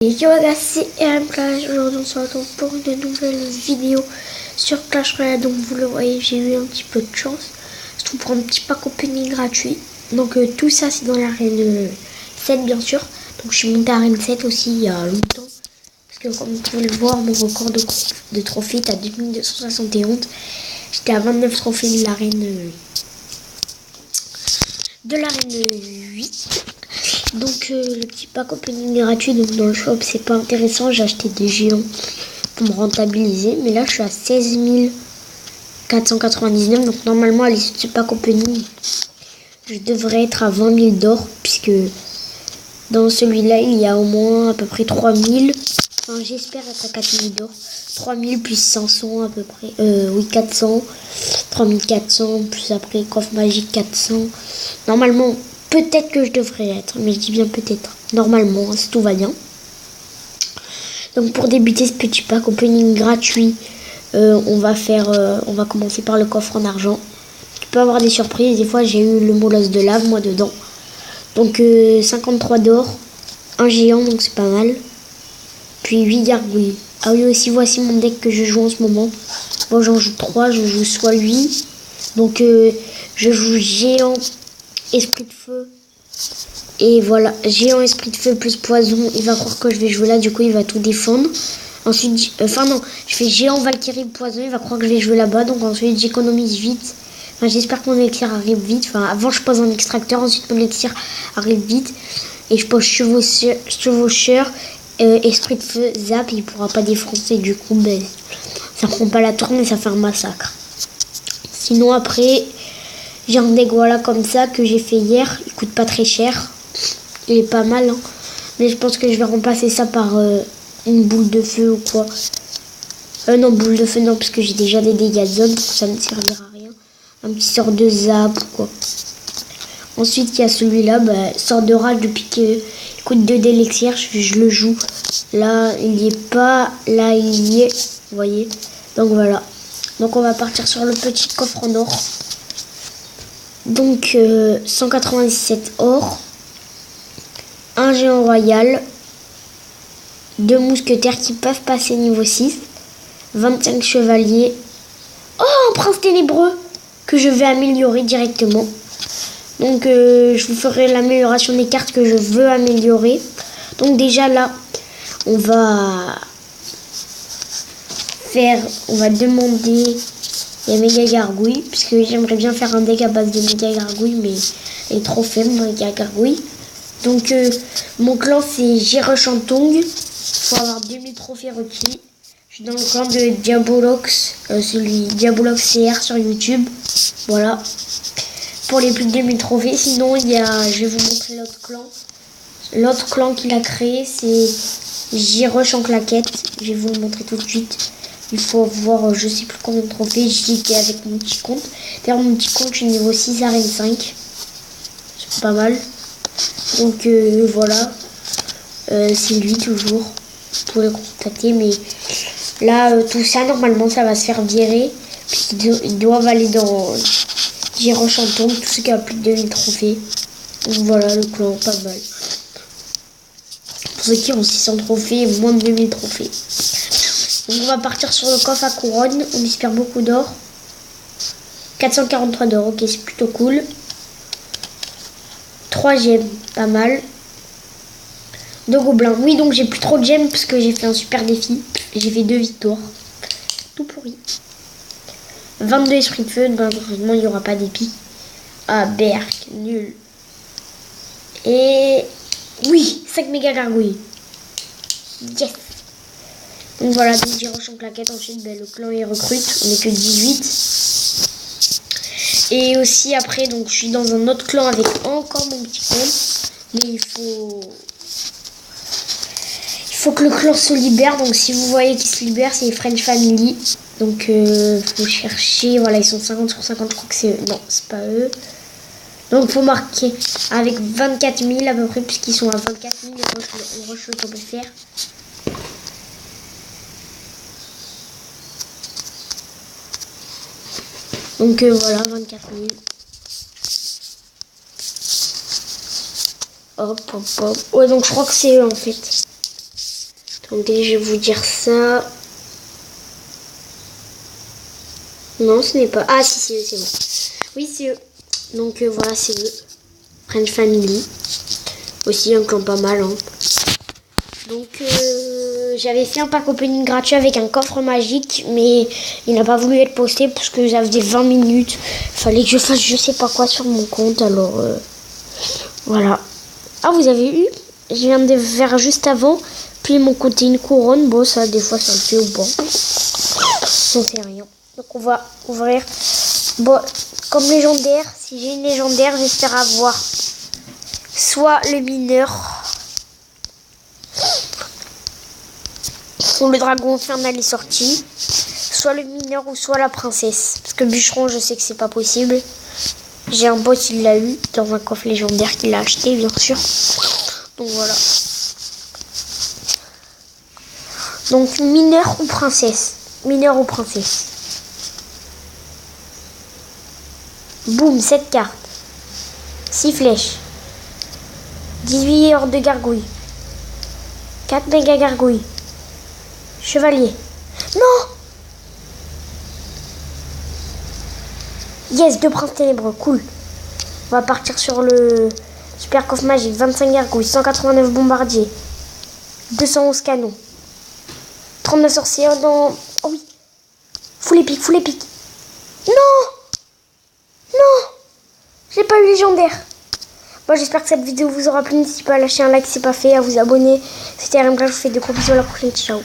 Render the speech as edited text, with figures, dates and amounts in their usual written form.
Et yo les gars, c'est RM Clash. Aujourd'hui on se retrouve pour une nouvelle vidéo sur Clash Royale. Donc vous le voyez, j'ai eu un petit peu de chance. Je trouve pour un petit pack opening gratuit. Donc tout ça c'est dans l'arène 7 bien sûr. Donc je suis monté à l'arène 7 aussi il y a longtemps. Parce que comme vous pouvez le voir, mon record de trophées est à 2271. J'étais à 29 trophées de l'arène 8. Donc le petit pack opening gratuit, donc dans le shop c'est pas intéressant, j'ai acheté des géants pour me rentabiliser, mais là je suis à 16 499, donc normalement à l'issue de ce pack opening je devrais être à 20 000 d'or, puisque dans celui-là il y a au moins à peu près 3000, enfin j'espère être à 4000 d'or, 3000 plus 500 à peu près, oui 400, 3400 plus après coffre magique 400, normalement. Peut-être que je devrais être, mais je dis bien peut-être. Normalement, si tout va bien. Donc pour débuter ce petit pack opening gratuit, on va commencer par le coffre en argent. Tu peux avoir des surprises. Des fois, j'ai eu le molosse de lave, moi, dedans. Donc 53 d'or, un géant, donc c'est pas mal. Puis 8 gargouilles. Ah oui, aussi, voici mon deck que je joue en ce moment. Moi, j'en joue 3, je joue soit lui. Donc je joue géant, esprit de feu. Et voilà, géant, esprit de feu plus poison. Il va croire que je vais jouer là, du coup il va tout défendre. Ensuite, je fais géant, valkyrie, poison. Il va croire que je vais jouer là-bas, donc ensuite j'économise vite. Enfin, j'espère que mon élixir arrive vite. Enfin, avant je pose un extracteur, ensuite mon élixir arrive vite. Et je pose chevaucheur, esprit de feu, zap, il pourra pas défoncer. Du coup, ben, ça prend pas la tourne et ça fait un massacre. Sinon après, j'ai un deck voilà comme ça que j'ai fait hier. Il coûte pas très cher. Il est pas mal, hein. Mais je pense que je vais remplacer ça par une boule de feu ou quoi. Non, boule de feu non, parce que j'ai déjà des dégâts de zone, donc ça ne servira à rien. Un petit sort de zap ou quoi. Ensuite, il y a celui-là, sort de rage depuis qu'il coûte 2 d'élixir. Je le joue. Là, il n'y est pas. Là, il y est. Vous voyez. Donc voilà. Donc on va partir sur le petit coffre en or. Donc 197 or, un géant royal, 2 mousquetaires qui peuvent passer niveau 6, 25 chevaliers, un prince ténébreux que je vais améliorer directement. Donc je vous ferai l'amélioration des cartes que je veux améliorer. Donc déjà là, on va demander les méga gargouilles, puisque j'aimerais bien faire un deck à base de méga gargouilles, mais elle est trop faible, méga gargouilles. Donc mon clan c'est Girochantung, il faut avoir 2000 trophées requis. Je suis dans le clan de Diabolox, celui Diabolox CR sur YouTube. Voilà, pour les plus de 2000 trophées. Sinon je vais vous montrer l'autre clan. L'autre clan qu'il a créé c'est Giroche en claquette. Je vais vous le montrer tout de suite. Il faut avoir je sais plus combien de trophées. J'y étais avec mon petit compte. D'ailleurs mon petit compte je suis niveau 6 arène 5. C'est pas mal. Donc voilà. C'est lui toujours. Vous pouvez le contacter. Mais là tout ça normalement ça va se faire virer. Puis ils doivent aller dans Girochantung. Tout ce qui a plus de 2000 trophées. Donc voilà le clan, pas mal. Pour ceux qui ont 600 trophées et moins de 2000 trophées. Donc on va partir sur le coffre à couronne. On espère beaucoup d'or. 443 d'or, ok, c'est plutôt cool. 3 gemmes, pas mal. 2 gobelins. Oui, donc j'ai plus trop de gemmes parce que j'ai fait un super défi. J'ai fait 2 victoires. Tout pourri. 22 esprits de feu. Malheureusement, il n'y aura pas d'épi. Ah, berk, nul. Et oui, 5 méga gargouilles. Yes. Donc voilà, des Giroche en claquette. Ensuite, le clan il recrute. On n'est que 18. Et aussi après, donc je suis dans un autre clan avec encore mon petit compte. Mais il faut que le clan se libère. Donc si vous voyez qu'il se libère, c'est French Family. Donc faut chercher. Voilà, ils sont 50 sur 50. Je crois que c'est eux. Non, c'est pas eux. Donc il faut marquer avec 24 000 à peu près, puisqu'ils sont à 24 000. On rush le qu'on peut faire. Donc voilà, 24 000. Hop, hop, hop. Ouais, donc je crois que c'est eux en fait. Attendez, je vais vous dire ça. Non, ce n'est pas. Ah, si, c'est eux, c'est bon. Oui, c'est eux. Donc voilà, c'est eux. French Family. Aussi un clan pas mal. Hein. Donc j'avais fait un pack opening gratuit avec un coffre magique, mais il n'a pas voulu être posté parce que ça faisait 20 minutes. Fallait que je fasse je sais pas quoi sur mon compte, alors voilà. Ah, vous avez eu? Je viens de faire juste avant. Puis mon côté une couronne. Bon, ça, des fois, ça le fait ou pas. Ça fait rien. Donc on va ouvrir. Bon, comme légendaire, si j'ai une légendaire, j'espère avoir soit le mineur ou le dragon infernal est sorti, soit le mineur ou soit la princesse. Parce que bûcheron, je sais que c'est pas possible. J'ai un pote, il l'a eu dans un coffre légendaire qu'il a acheté, bien sûr. Donc voilà. Donc mineur ou princesse. Mineur ou princesse. Boum, 7 cartes. 6 flèches. 18 heures de gargouille. 4 méga gargouilles. Chevalier. Non! Yes, 2 princes ténébreux. Cool. On va partir sur le super coffre magique. 25 gargouilles. 189 bombardiers. 211 canons. 39 sorciers dans... Oh oui. Full épique, full épique. Non! Non! J'ai pas eu légendaire. Bon, j'espère que cette vidéo vous aura plu. N'hésitez pas à lâcher un like si c'est pas fait, à vous abonner. C'était RMK, je vous fais de gros bisous, à la prochaine. Ciao.